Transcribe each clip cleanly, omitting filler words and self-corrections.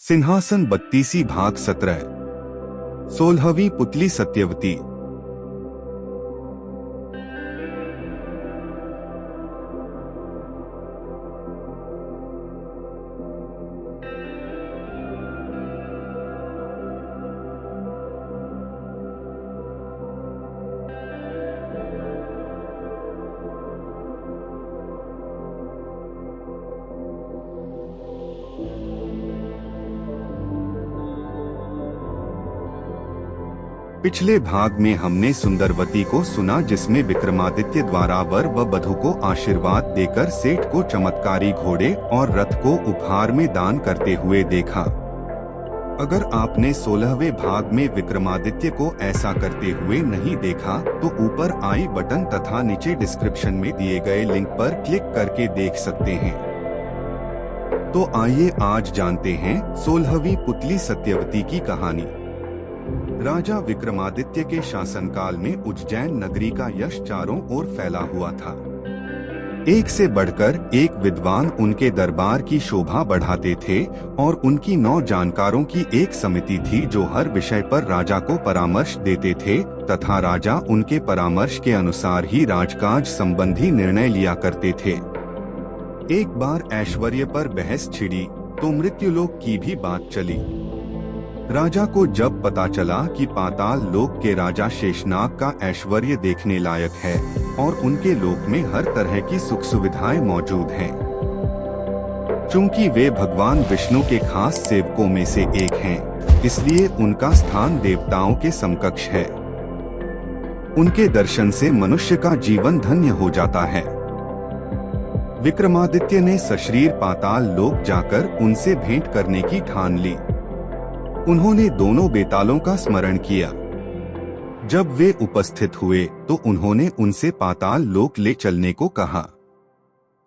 सिंहासन 32 भाग 17। 16वीं पुतली सत्यवती। पिछले भाग में हमने सुंदरवती को सुना, जिसमें विक्रमादित्य द्वारा वर व वधू को आशीर्वाद देकर सेठ को चमत्कारी घोड़े और रथ को उपहार में दान करते हुए देखा। अगर आपने 16वें भाग में विक्रमादित्य को ऐसा करते हुए नहीं देखा तो ऊपर आई बटन तथा नीचे डिस्क्रिप्शन में दिए गए लिंक पर क्लिक करके देख सकते हैं। तो आइए आज जानते हैं 16वीं पुतली सत्यवती की कहानी। राजा विक्रमादित्य के शासनकाल में उज्जैन नगरी का यश चारों ओर फैला हुआ था। एक से बढ़कर एक विद्वान उनके दरबार की शोभा बढ़ाते थे और उनकी 9 जानकारों की एक समिति थी जो हर विषय पर राजा को परामर्श देते थे तथा राजा उनके परामर्श के अनुसार ही राजकाज संबंधी निर्णय लिया करते थे। एक बार ऐश्वर्य पर बहस छिड़ी तो मृत्युलोक की भी बात चली। राजा को जब पता चला कि पाताल लोक के राजा शेषनाग का ऐश्वर्य देखने लायक है और उनके लोक में हर तरह की सुख सुविधाएं मौजूद हैं, चूंकि वे भगवान विष्णु के खास सेवकों में से एक हैं, इसलिए उनका स्थान देवताओं के समकक्ष है। उनके दर्शन से मनुष्य का जीवन धन्य हो जाता है। विक्रमादित्य ने सशरीर पाताल लोक जाकर उनसे भेंट करने की ठान ली। उन्होंने दोनों बेतालों का स्मरण किया। जब वे उपस्थित हुए तो उन्होंने उनसे पाताल लोक ले चलने को कहा।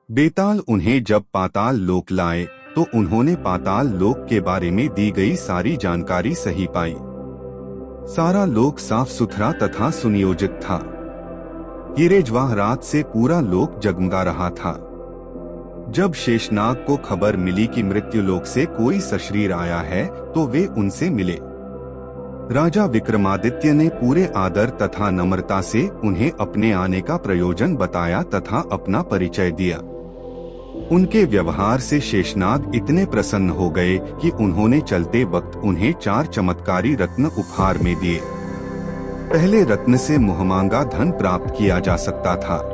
बेताल उन्हें जब पाताल लोक लाए तो उन्होंने पाताल लोक के बारे में दी गई सारी जानकारी सही पाई। सारा लोक साफ सुथरा तथा सुनियोजित था। हीरे जवाहरात से पूरा लोक जगमगा रहा था। जब शेषनाग को खबर मिली कि मृत्युलोक से कोई सशरीर आया है तो वे उनसे मिले। राजा विक्रमादित्य ने पूरे आदर तथा नम्रता से उन्हें अपने आने का प्रयोजन बताया तथा अपना परिचय दिया। उनके व्यवहार से शेषनाग इतने प्रसन्न हो गए कि उन्होंने चलते वक्त उन्हें 4 चमत्कारी रत्न उपहार में दिए। पहले रत्न से मुहमांगा धन प्राप्त किया जा सकता था।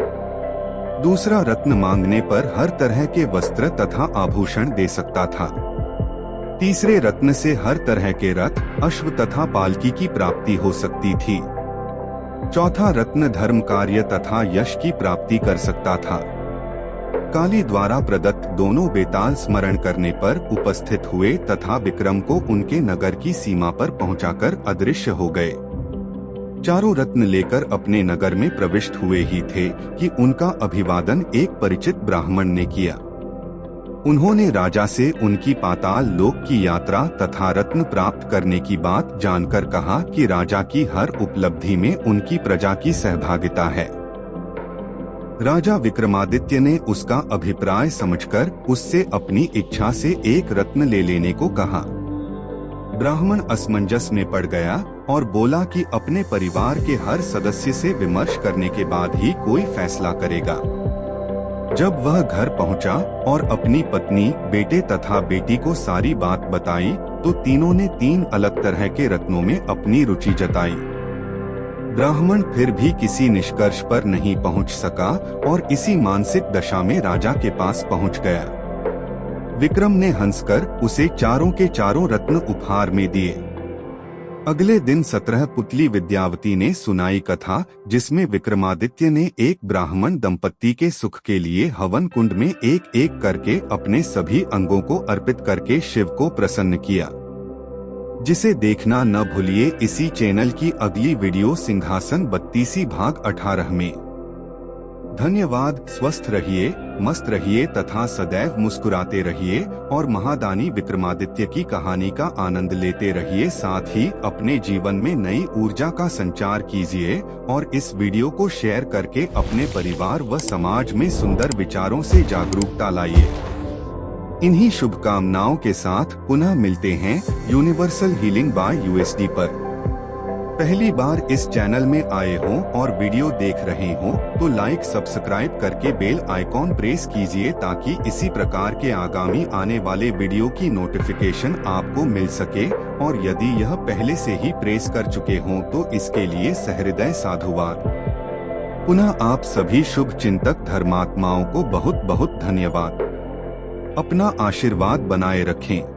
दूसरा रत्न मांगने पर हर तरह के वस्त्र तथा आभूषण दे सकता था। तीसरे रत्न से हर तरह के रथ, अश्व तथा पालकी की प्राप्ति हो सकती थी। चौथा रत्न धर्म कार्य तथा यश की प्राप्ति कर सकता था। काली द्वारा प्रदत्त दोनों बेताल स्मरण करने पर उपस्थित हुए तथा विक्रम को उनके नगर की सीमा पर पहुंचाकर अदृश्य हो गए। चारों रत्न लेकर अपने नगर में प्रविष्ट हुए ही थे कि उनका अभिवादन एक परिचित ब्राह्मण ने किया। उन्होंने राजा से उनकी पाताल लोक की यात्रा तथा रत्न प्राप्त करने की बात जानकर कहा कि राजा की हर उपलब्धि में उनकी प्रजा की सहभागिता है। राजा विक्रमादित्य ने उसका अभिप्राय समझकर उससे अपनी इच्छा से एक रत्न ले लेने को कहा। ब्राह्मण असमंजस में पड़ गया और बोला कि अपने परिवार के हर सदस्य से विमर्श करने के बाद ही कोई फैसला करेगा। जब वह घर पहुंचा और अपनी पत्नी, बेटे तथा बेटी को सारी बात बताई तो तीनों ने 3 अलग तरह के रत्नों में अपनी रुचि जताई। ब्राह्मण फिर भी किसी निष्कर्ष पर नहीं पहुंच सका और इसी मानसिक दशा में राजा के पास पहुंच गया। विक्रम ने हंसकर उसे चारों के चारों रत्न उपहार में दिए। अगले दिन 17 पुतली विद्यावती ने सुनाई कथा, जिसमें विक्रमादित्य ने एक ब्राह्मण दंपत्ति के सुख के लिए हवन कुंड में एक एक करके अपने सभी अंगों को अर्पित करके शिव को प्रसन्न किया। जिसे देखना न भूलिए इसी चैनल की अगली वीडियो सिंहासन 32 भाग 18 में। धन्यवाद। स्वस्थ रहिए, मस्त रहिए तथा सदैव मुस्कुराते रहिए और महादानी विक्रमादित्य की कहानी का आनंद लेते रहिए। साथ ही अपने जीवन में नई ऊर्जा का संचार कीजिए और इस वीडियो को शेयर करके अपने परिवार व समाज में सुंदर विचारों से जागरूकता लाइए। इन्हीं शुभकामनाओं के साथ पुनः मिलते हैं यूनिवर्सल हीलिंग बाय यूएसडी पर। पहली बार इस चैनल में आए हों और वीडियो देख रहे हों तो लाइक सब्सक्राइब करके बेल आइकॉन प्रेस कीजिए ताकि इसी प्रकार के आगामी आने वाले वीडियो की नोटिफिकेशन आपको मिल सके, और यदि यह पहले से ही प्रेस कर चुके हों तो इसके लिए सहृदय साधुवाद। पुनः आप सभी शुभ चिंतक धर्मात्माओं को बहुत बहुत धन्यवाद। अपना आशीर्वाद बनाए रखें।